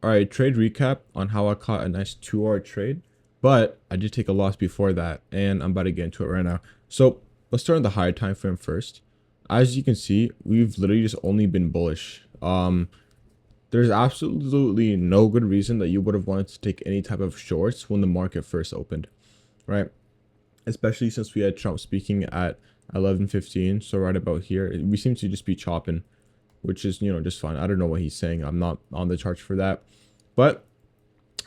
All right, trade recap on how I caught a nice 2-hour trade, but I did take a loss before that, and I'm about to get into it right now. So let's start on the higher time frame first. As you can see, we've literally just only been bullish. There's absolutely no good reason that you would have wanted to take any type of shorts when the market first opened, right? Especially since we had Trump speaking at 11:15, so right about here, we seem to just be chopping, which is, just fine. I don't know what he's saying. I'm not on the charts for that. But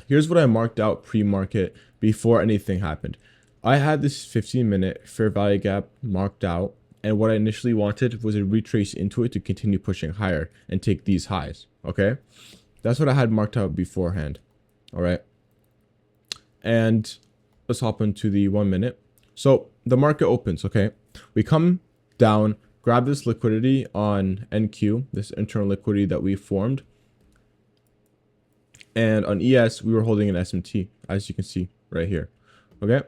here's what I marked out pre-market before anything happened. I had this 15-minute fair value gap marked out, and what I initially wanted was a retrace into it to continue pushing higher and take these highs. Okay, that's what I had marked out beforehand. All right, and let's hop into the 1 minute. So the market opens. Okay, we come down, grab this liquidity on NQ, this internal liquidity that we formed. And on ES, we were holding an SMT, as you can see right here. Okay.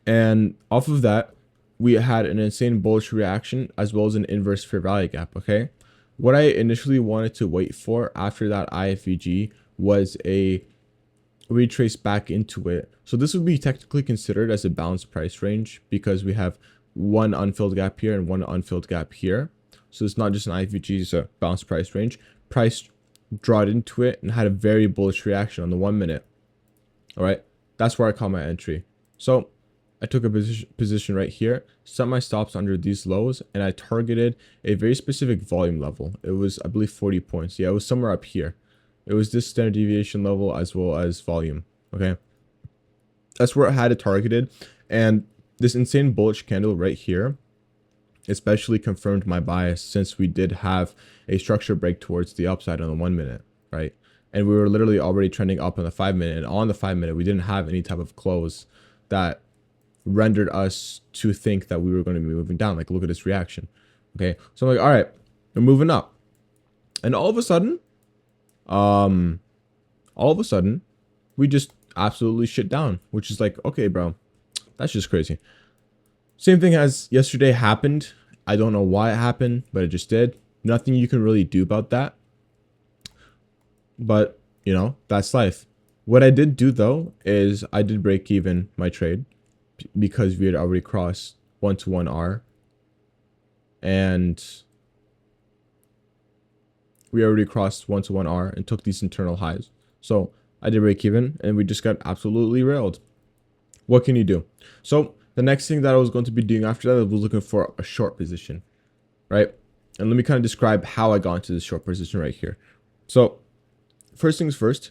And off of that, we had an insane bullish reaction as well as an inverse fair value gap. Okay. What I initially wanted to wait for after that IFVG was a retrace back into it. So this would be technically considered as a balanced price range because we have one unfilled gap here and one unfilled gap here. So it's not just an IFVG, it's a balanced price range. Price drawed into it and had a very bullish reaction on the 1 minute. All right, that's where I caught my entry. So I took a position right here, set my stops under these lows, and I targeted a very specific volume level. It was, I believe, 40 points. Yeah, it was somewhere up here. It was this standard deviation level as well as volume. Okay, that's where I had it targeted, and this insane bullish candle right here especially confirmed my bias, since we did have a structure break towards the upside on the 1 minute, right? And we were literally already trending up on the 5 minute, and on the 5 minute, we didn't have any type of close that rendered us to think that we were going to be moving down. Like, look at this reaction. Okay, so I'm like, all right, we're moving up, and all of a sudden, we just absolutely shit down, which is like, okay, bro, that's just crazy. Same thing as yesterday happened. I don't know why it happened, but it just did. Nothing you can really do about that. But, that's life. What I did do, though, is I did break even my trade because we had already crossed 1-to-1 R. And we already crossed 1-to-1 R and took these internal highs. So I did break even, and we just got absolutely railed. What can you do? So the next thing that I was going to be doing after that, I was looking for a short position, right? And let me kind of describe how I got into this short position right here. So first things first,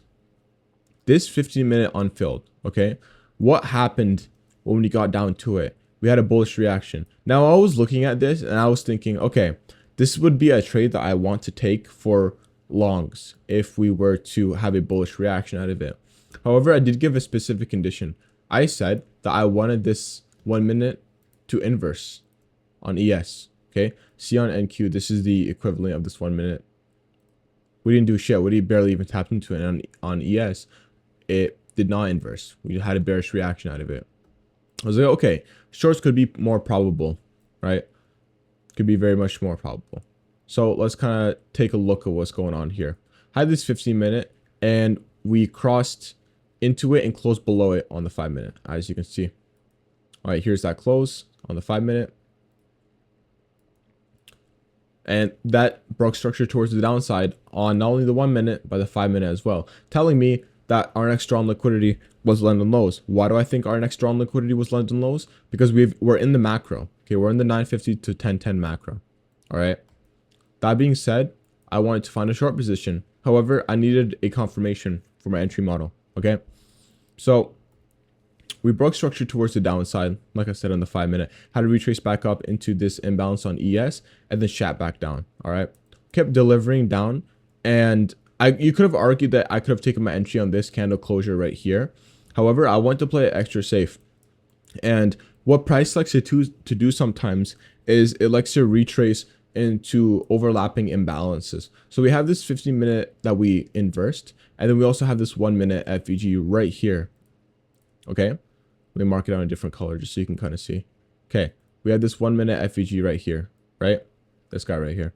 this 15-minute unfilled, okay? What happened when we got down to it? We had a bullish reaction. Now I was looking at this and I was thinking, okay, this would be a trade that I want to take for longs if we were to have a bullish reaction out of it. However, I did give a specific condition. I said that I wanted this 1 minute to inverse on ES. Okay, see on NQ, this is the equivalent of this 1 minute. We didn't do shit. We barely even tapped into it. And on ES, it did not inverse. We had a bearish reaction out of it. I was like, okay, shorts could be more probable, right? Could be very much more probable. So let's kind of take a look at what's going on here. Had this 15-minute, and we crossed into it and closed below it on the 5 minute, as you can see. All right, here's that close on the 5 minute. And that broke structure towards the downside on not only the 1 minute, but the 5 minute as well, telling me that our next strong liquidity was London lows. Why do I think our next strong liquidity was London lows? Because we're in the macro. Okay, we're in the 950 to 1010 macro. All right. That being said, I wanted to find a short position. However, I needed a confirmation for my entry model. Okay. So we broke structure towards the downside, like I said, on the 5 minute, had to retrace back up into this imbalance on ES and then shat back down. All right. Kept delivering down. And you could have argued that I could have taken my entry on this candle closure right here. However, I want to play it extra safe. And what price likes to do sometimes is it likes to retrace into overlapping imbalances. So we have this 15-minute that we inversed, and then we also have this 1 minute FVG right here. Okay, let me mark it on a different color just so you can kind of see. Okay, we have this 1 minute FVG right here, right? This guy right here.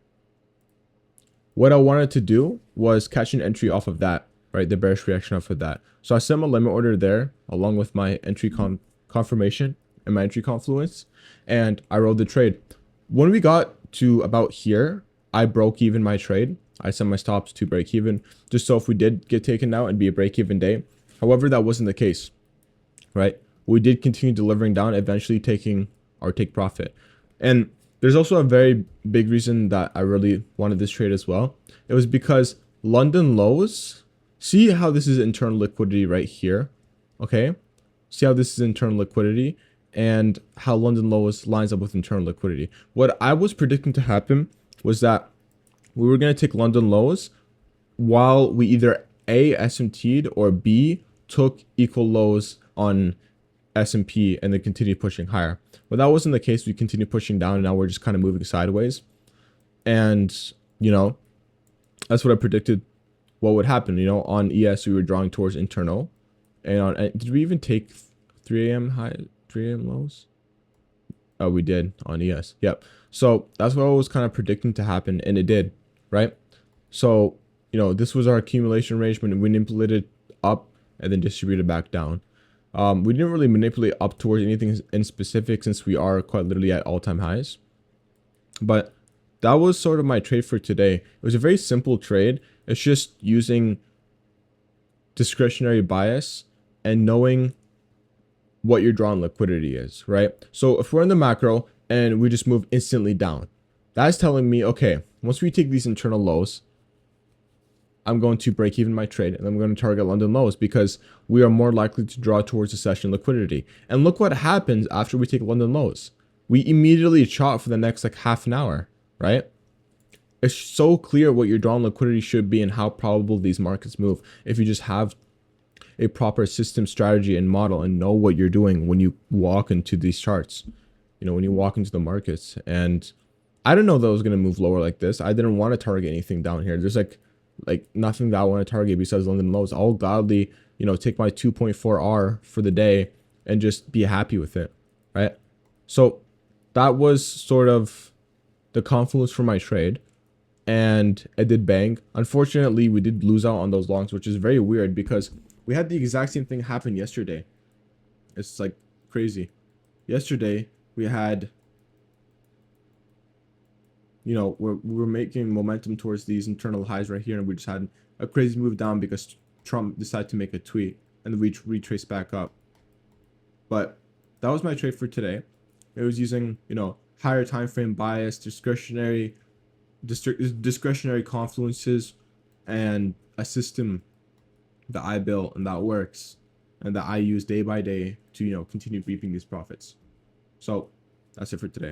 What I wanted to do was catch an entry off of that. right? The bearish reaction off of that. So I set my limit order there along with my entry confirmation and my entry confluence, and I rolled the trade. When we got to about here, I broke even my trade. I set my stops to break even, just so if we did get taken out, it'd be a break even day. However, that wasn't the case, right? We did continue delivering down, eventually taking our take profit. And there's also a very big reason that I really wanted this trade as well. It was because London lows, see how this is internal liquidity right here, okay? See how this is internal liquidity and how London lows lines up with internal liquidity. What I was predicting to happen was that we were going to take London lows while we either A, SMT'd, or B, took equal lows on S&P and then continued pushing higher. But that wasn't the case. We continued pushing down and now we're just kind of moving sideways. And, you know, that's what I predicted what would happen. You know, on ES, we were drawing towards internal. And on, did we even take 3 a.m. high, 3 a.m. lows? Oh, we did on ES. Yep. So that's what I was kind of predicting to happen. And it did, right? So, you know, this was our accumulation arrangement. We manipulated up and then distributed back down. We didn't really manipulate up towards anything in specific since we are quite literally at all-time highs. But that was sort of my trade for today. It was a very simple trade. It's just using discretionary bias and knowing what your drawn liquidity is, right? So if we're in the macro and we just move instantly down, that's telling me, okay, once we take these internal lows, I'm going to break even my trade and I'm going to target London lows because we are more likely to draw towards the session liquidity. And look what happens after we take London lows. We immediately chop for the next like half an hour, right? It's so clear what your drawn liquidity should be and how probable these markets move if you just have a proper system, strategy, and model and know what you're doing when you walk into these charts, you know, when you walk into the markets. And I didn't know that it was going to move lower like this. I didn't want to target anything down here. There's like nothing that I want to target besides London lows. I'll gladly, you know, take my 2.4 R for the day and just be happy with it, right? So that was sort of the confluence for my trade, and it did bang. Unfortunately, we did lose out on those longs, which is very weird because we had the exact same thing happen yesterday. It's like crazy. Yesterday we had, you know, we were making momentum towards these internal highs right here, and we just had a crazy move down because Trump decided to make a tweet and we retraced back up. But that was my trade for today. It was using, you know, higher time frame bias, discretionary confluences, and a system that I built and that works and that I use day by day to, you know, continue reaping these profits. So that's it for today.